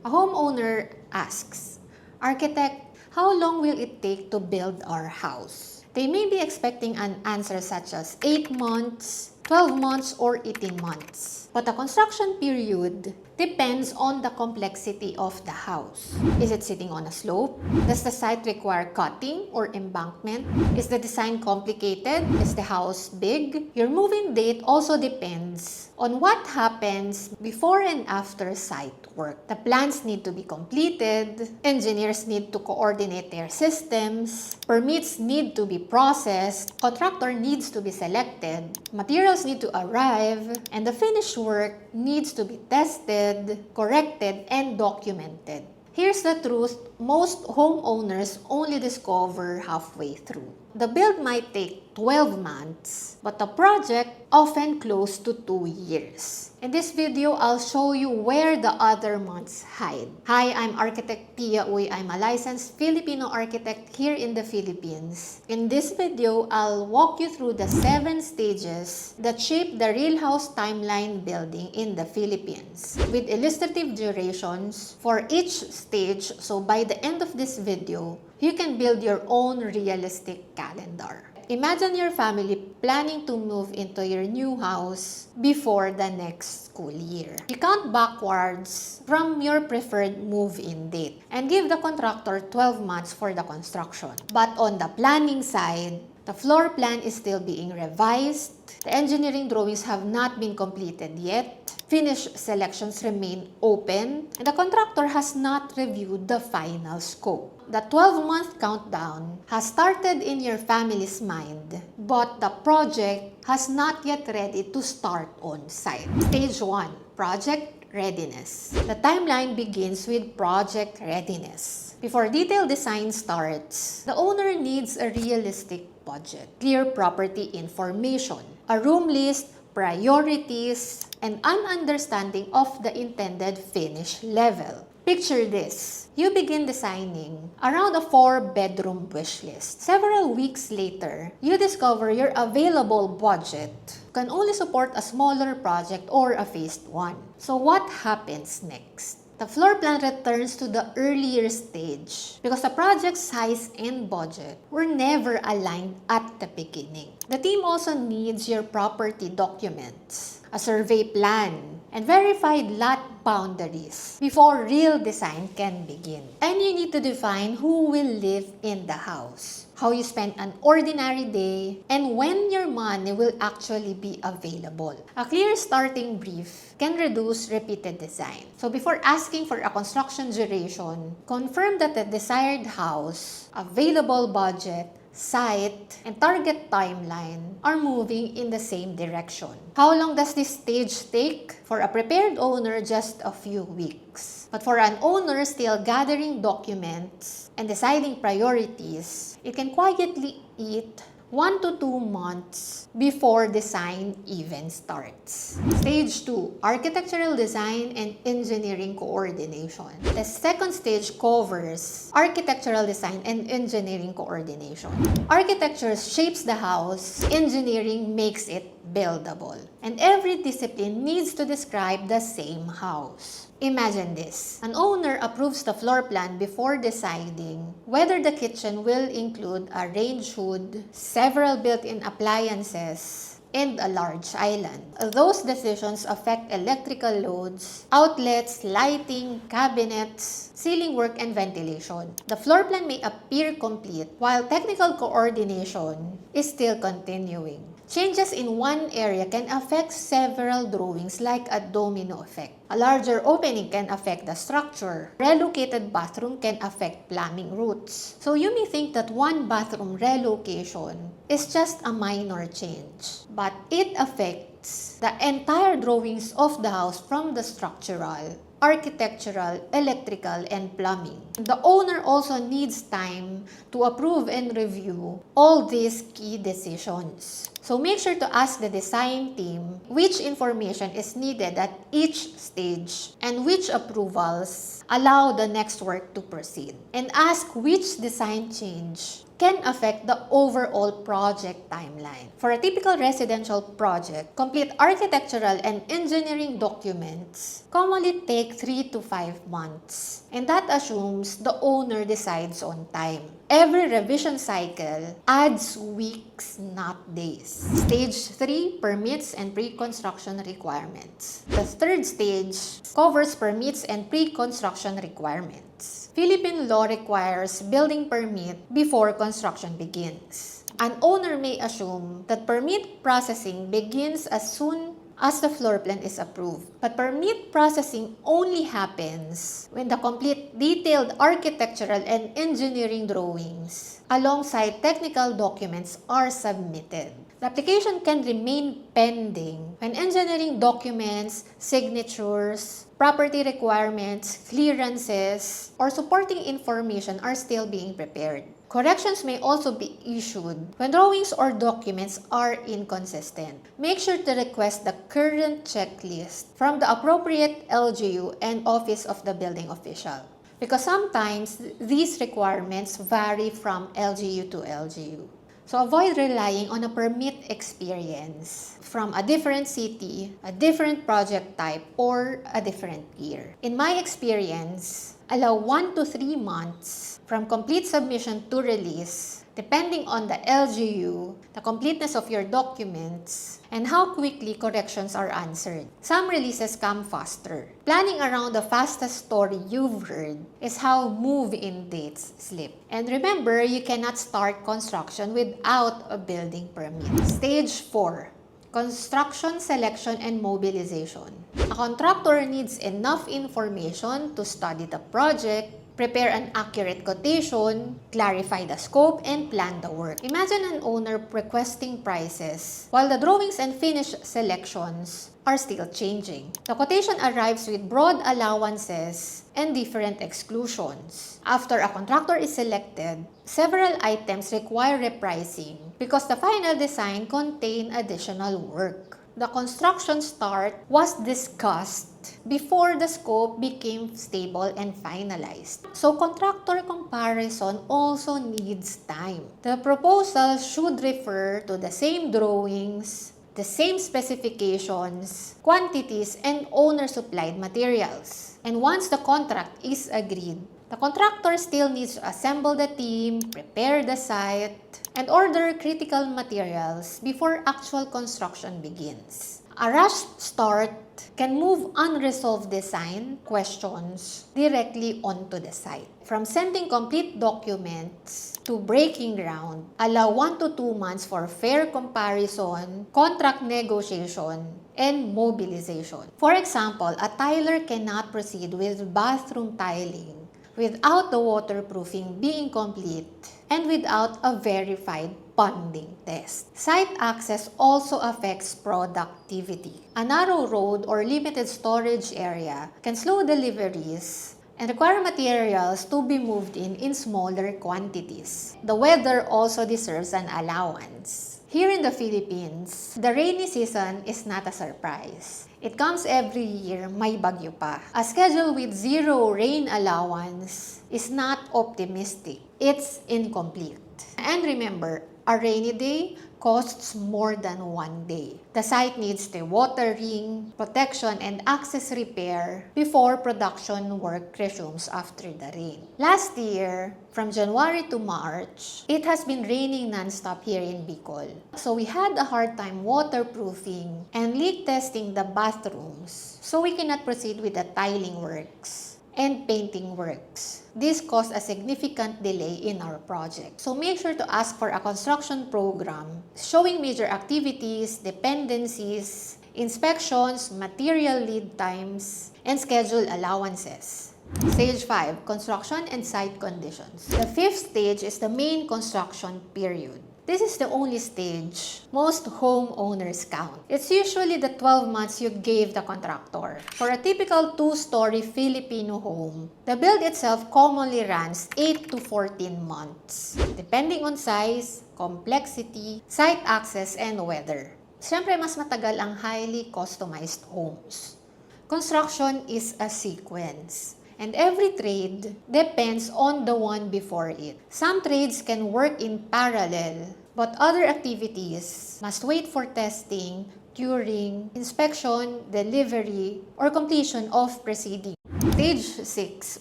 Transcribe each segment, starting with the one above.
A homeowner asks, "Architect, how long will it take to build our house?" They may be expecting an answer such as 8 months, 12 months, or 18 months. But the construction period depends on the complexity of the house. Is it sitting on a slope? Does the site require cutting or embankment? Is the design complicated? Is the house big? Your move-in date also depends on what happens before and after site work. The plans need to be completed, engineers need to coordinate their systems, permits need to be processed, contractor needs to be selected, materials need to arrive, and the finished work needs to be tested, corrected, and documented. Here's the truth, most homeowners only discover halfway through. The build might take 12 months, but the project often close to 2 years. In this video, I'll show you where the other months hide. Hi, I'm Architect Pia Uy. I'm a licensed Filipino architect here in the Philippines. In this video, I'll walk you through the 7 stages that shape the real house timeline building in the Philippines, with illustrative durations for each stage, so by the end of this video, you can build your own realistic calendar. Imagine your family planning to move into your new house before the next school year. You count backwards from your preferred move-in date and give the contractor 12 months for the construction. But on the planning side, the floor plan is still being revised, the engineering drawings have not been completed yet, finished selections remain open, and the contractor has not reviewed the final scope. The 12-month countdown has started in your family's mind, but the project has not yet ready to start on site. Stage 1, project readiness. The timeline begins with project readiness. Before detailed design starts, the owner needs a realistic budget, clear property information, a room list, priorities, and an understanding of the intended finish level. Picture this. You begin designing around a 4-bedroom wish list. Several weeks later, you discover your available budget can only support a smaller project or a phased one. So what happens next? The floor plan returns to the earlier stage because the project size and budget were never aligned at the beginning. The team also needs your property documents, a survey plan, and verified lot boundaries before real design can begin. And you need to define who will live in the house, how you spend an ordinary day, and when your money will actually be available. A clear starting brief can reduce repeated design. So before asking for a construction duration, confirm that the desired house, available budget, site, and target timeline are moving in the same direction. How long does this stage take? For a prepared owner, just a few weeks. But for an owner still gathering documents and deciding priorities, it can quietly eat 1 to 2 months before design even starts. Stage 2, architectural design and engineering coordination. The second stage covers architectural design and engineering coordination. Architecture shapes the house, engineering makes it buildable. And every discipline needs to describe the same house. Imagine this. An owner approves the floor plan before deciding whether the kitchen will include a range hood, several built-in appliances, and a large island. Those decisions affect electrical loads, outlets, lighting, cabinets, ceiling work, and ventilation. The floor plan may appear complete while technical coordination is still continuing. Changes in one area can affect several drawings like a domino effect. A larger opening can affect the structure. Relocated bathroom can affect plumbing routes. So you may think that one bathroom relocation is just a minor change, but it affects the entire drawings of the house from the structural, architectural, electrical, and plumbing. The owner also needs time to approve and review all these key decisions. So make sure to ask the design team which information is needed at each stage and which approvals allow the next work to proceed. And ask which design change can affect the overall project timeline. For a typical residential project, complete architectural and engineering documents commonly take 3 to 5 months, and that assumes the owner decides on time. Every revision cycle adds weeks, not days. Stage 3, permits and pre-construction requirements. The third stage covers permits and pre-construction requirements. Philippine law requires building permit before construction begins. An owner may assume that permit processing begins as soon as the floor plan is approved. But permit processing only happens when the complete detailed architectural and engineering drawings alongside technical documents are submitted. The application can remain pending when engineering documents, signatures, property requirements, clearances, or supporting information are still being prepared. Corrections may also be issued when drawings or documents are inconsistent. Make sure to request the current checklist from the appropriate LGU and Office of the Building Official, because sometimes these requirements vary from LGU to LGU. So avoid relying on a permit experience from a different city, a different project type, or a different year. In my experience, allow 1 to 3 months from complete submission to release, depending on the LGU, the completeness of your documents, and how quickly corrections are answered. Some releases come faster. Planning around the fastest story you've heard is how move-in dates slip. And remember, you cannot start construction without a building permit. Stage 4. Construction, selection, and mobilization. A contractor needs enough information to study the project, prepare an accurate quotation, clarify the scope, and plan the work. Imagine an owner requesting prices while the drawings and finished selections are still changing. The quotation arrives with broad allowances and different exclusions. After a contractor is selected, several items require repricing because the final design contains additional work. The construction start was discussed before the scope became stable and finalized. So contractor comparison also needs time. The proposal should refer to the same drawings, the same specifications, quantities, and owner-supplied materials. And once the contract is agreed, the contractor still needs to assemble the team, prepare the site, and order critical materials before actual construction begins. A rushed start can move unresolved design questions directly onto the site. From sending complete documents to breaking ground, allow 1 to 2 months for fair comparison, contract negotiation, and mobilization. For example, a tiler cannot proceed with bathroom tiling without the waterproofing being complete and without a verified bonding test. Site access also affects productivity. A narrow road or limited storage area can slow deliveries and require materials to be moved in smaller quantities. The weather also deserves an allowance. Here in the Philippines, the rainy season is not a surprise. It comes every year, may bagyo pa. A schedule with zero rain allowance is not optimistic. It's incomplete. And remember, a rainy day costs more than 1 day. The site needs the watering, protection, and access repair before production work resumes after the rain. Last year, from January to March, it has been raining non-stop here in Bicol. So we had a hard time waterproofing and leak testing the bathrooms, so we cannot proceed with the tiling works and painting works. This caused a significant delay in our project. So make sure to ask for a construction program showing major activities, dependencies, inspections, material lead times, and schedule allowances. Stage 5, construction and site conditions. The 5th stage is the main construction period. This is the only stage most homeowners count. It's usually the 12 months you gave the contractor. For a typical 2-story Filipino home, the build itself commonly runs 8 to 14 months, depending on size, complexity, site access, and weather. Siyempre, mas matagal ang highly customized homes. Construction is a sequence. and every trade depends on the one before it. Some trades can work in parallel, but other activities must wait for testing during inspection, delivery, or completion of preceding. Stage 6.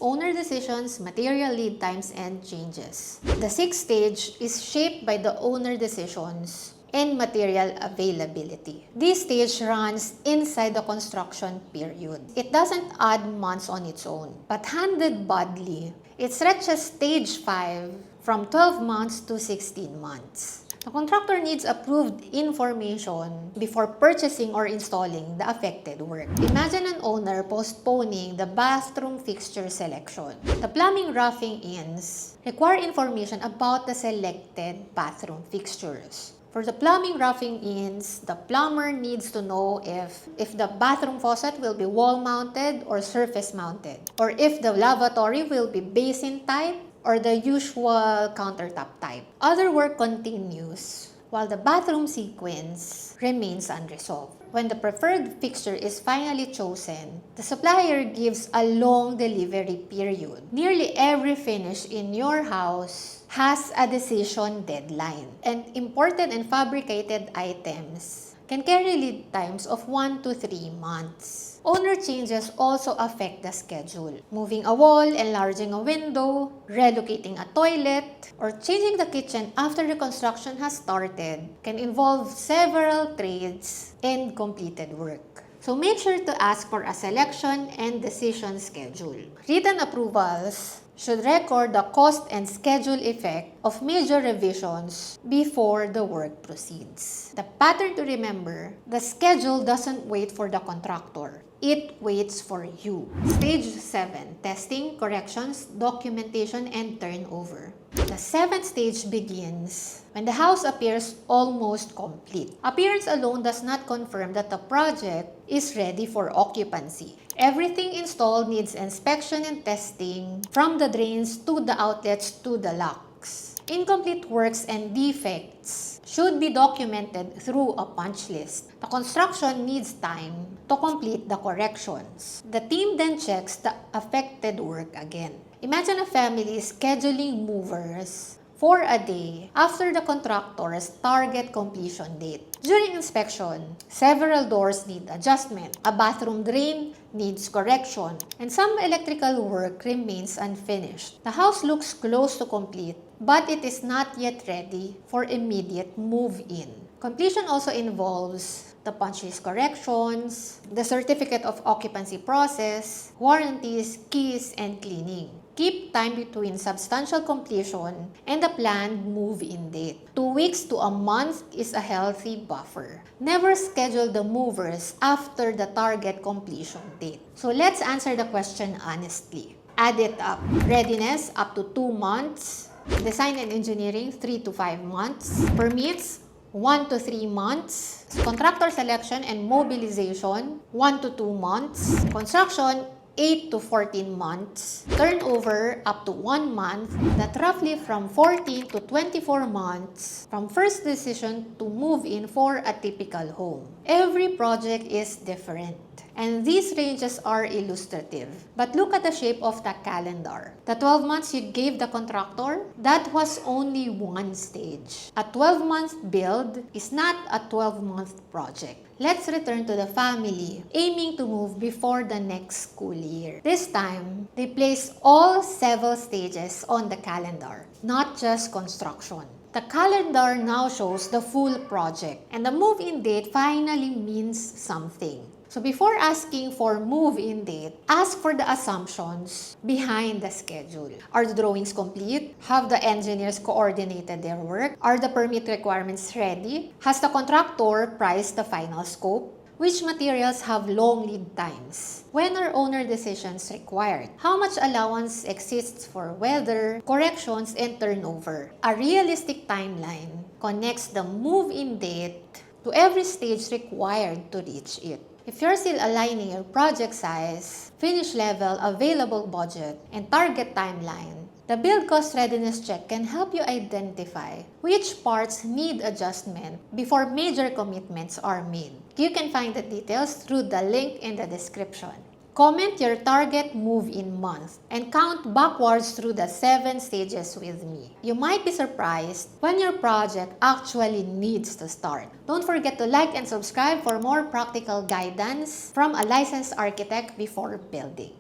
Owner decisions, material lead times, and changes. The sixth stage is shaped by the owner decisions and material availability. This stage runs inside the construction period. It doesn't add months on its own, but handled badly, it stretches stage 5 from 12 months to 16 months. The contractor needs approved information before purchasing or installing the affected work. Imagine an owner postponing the bathroom fixture selection. The plumbing roughing-ins require information about the selected bathroom fixtures. For the plumbing roughing-ins, the plumber needs to know if the bathroom faucet will be wall-mounted or surface-mounted, or if the lavatory will be basin type or the usual countertop type. Other work continues while the bathroom sequence remains unresolved. When the preferred fixture is finally chosen, the supplier gives a long delivery period. Nearly every finish in your house has a decision deadline, and imported and fabricated items can carry lead times of 1 to 3 months. Owner changes also affect the schedule. Moving a wall, enlarging a window, relocating a toilet, or changing the kitchen after the construction has started can involve several trades and completed work. So make sure to ask for a selection and decision schedule. Written approvals should record the cost and schedule effect of major revisions before the work proceeds. The pattern to remember: the schedule doesn't wait for the contractor. It waits for you. Stage 7. Testing, corrections, documentation, and turnover. The 7th stage begins when the house appears almost complete. Appearance alone does not confirm that the project is ready for occupancy. Everything installed needs inspection and testing, from the drains to the outlets to the locks. Incomplete works and defects should be documented through a punch list. The construction needs time to complete the corrections. The team then checks the affected work again. Imagine a family scheduling movers for a day after the contractor's target completion date. During inspection, several doors need adjustment, a bathroom drain needs correction, and some electrical work remains unfinished. The house looks close to complete, but it is not yet ready for immediate move-in. Completion also involves the punch list corrections, the certificate of occupancy process, warranties, keys, and cleaning. Keep time between substantial completion and the planned move-in date. 2 weeks to a month is a healthy buffer. Never schedule the movers after the target completion date. So let's answer the question honestly. Add it up. Readiness, up to 2 months. Design and engineering, 3 to 5 months. Permits, 1 to 3 months. Contractor selection and mobilization, 1 to 2 months. Construction, 8 to 14 months. Turnover, up to 1 month. That roughly from 14 to 24 months from first decision to move in for a typical home. Every project is different, and these ranges are illustrative. But look at the shape of the calendar. The 12 months you gave the contractor, that was only one stage. A 12-month build is not a 12-month project. Let's return to the family, aiming to move before the next school year. This time, they place all 7 stages on the calendar, not just construction. The calendar now shows the full project, and the move-in date finally means something. So before asking for move-in date, ask for the assumptions behind the schedule. Are the drawings complete? Have the engineers coordinated their work? Are the permit requirements ready? Has the contractor priced the final scope? Which materials have long lead times? When are owner decisions required? How much allowance exists for weather, corrections, and turnover? A realistic timeline connects the move-in date to every stage required to reach it. If you're still aligning your project size, finish level, available budget, and target timeline, the build cost readiness check can help you identify which parts need adjustment before major commitments are made. You can find the details through the link in the description. Comment your target move-in month and count backwards through the 7 stages with me. You might be surprised when your project actually needs to start. Don't forget to like and subscribe for more practical guidance from a licensed architect before building.